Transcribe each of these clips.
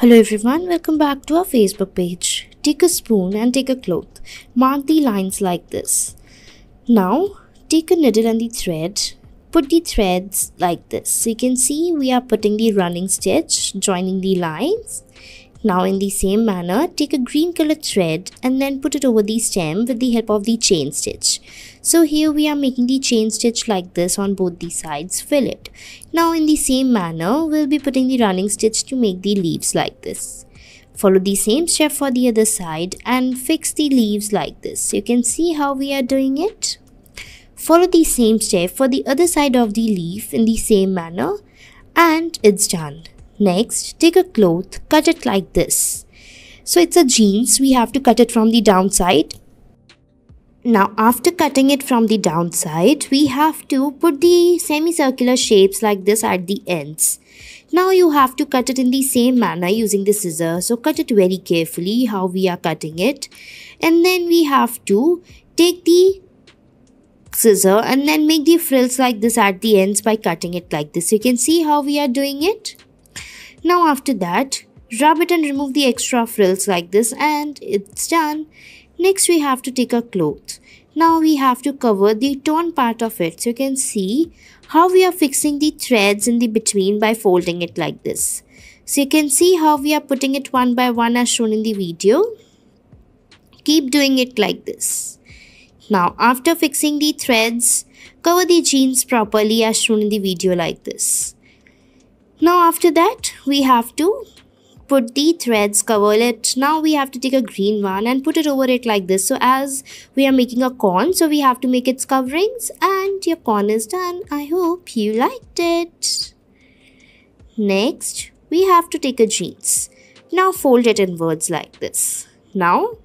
Hello everyone, welcome back to our Facebook page. Take a spoon and take a cloth. Mark the lines like this. Now, take a needle and the thread. Put the threads like this. So you can see we are putting the running stitch, joining the lines. Now in the same manner, take a green color thread and then put it over the stem with the help of the chain stitch. So here we are making the chain stitch like this on both the sides, fill it. Now in the same manner, we'll be putting the running stitch to make the leaves like this. Follow the same step for the other side and fix the leaves like this. So you can see how we are doing it. Follow the same step for the other side of the leaf in the same manner and it's done. Next, take a cloth, cut it like this. So it's a jeans, we have to cut it from the downside. Now after cutting it from the downside, we have to put the semicircular shapes like this at the ends. Now you have to cut it in the same manner using the scissors. So cut it very carefully how we are cutting it. And then we have to take the scissor and then make the frills like this at the ends by cutting it like this. You can see how we are doing it. Now after that, rub it and remove the extra frills like this and it's done. Next we have to take a cloth. Now we have to cover the torn part of it. So you can see how we are fixing the threads in the between by folding it like this. So you can see how we are putting it one by one as shown in the video. Keep doing it like this. Now after fixing the threads, cover the jeans properly as shown in the video like this. Now after that, we have to put the threads, cover it. Now we have to take a green one and put it over it like this. So as we are making a corn, so we have to make its coverings and your corn is done. I hope you liked it. Next, we have to take a jeans. Now fold it inwards like this. Now,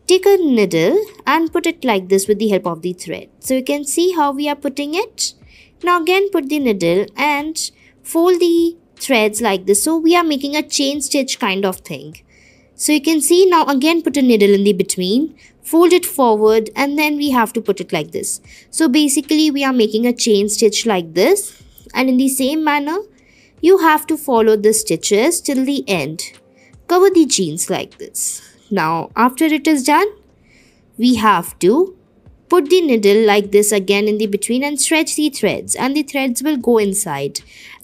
take a needle and put it like this with the help of the thread. So you can see how we are putting it. Now again put the needle and fold the threads like this. So we are making a chain stitch kind of thing. So you can see now again put a needle in the between, fold it forward and then we have to put it like this. So basically we are making a chain stitch like this and in the same manner you have to follow the stitches till the end. Cover the jeans like this. Now after it is done, we have to put the needle like this again in the between and stretch the threads and the threads will go inside.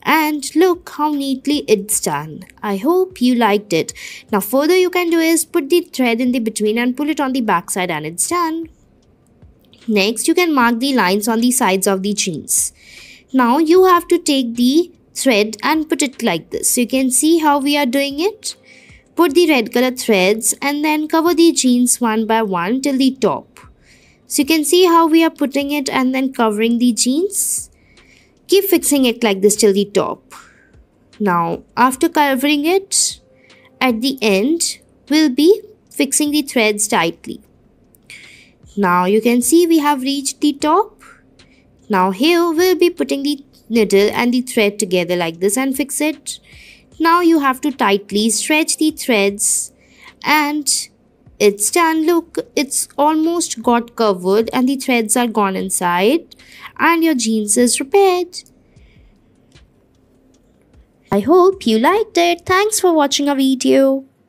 And look how neatly it's done. I hope you liked it. Now further you can do is put the thread in the between and pull it on the back side and it's done. Next you can mark the lines on the sides of the jeans. Now you have to take the thread and put it like this. So you can see how we are doing it. Put the red color threads and then cover the jeans one by one till the top. So you can see how we are putting it and then covering the jeans. Keep fixing it like this till the top. Now after covering it, at the end, we'll be fixing the threads tightly. Now you can see we have reached the top. Now here we'll be putting the needle and the thread together like this and fix it. Now you have to tightly stretch the threads and it's done. Look, it's almost got covered and the threads are gone inside and your jeans is repaired. I hope you liked it. Thanks for watching our video.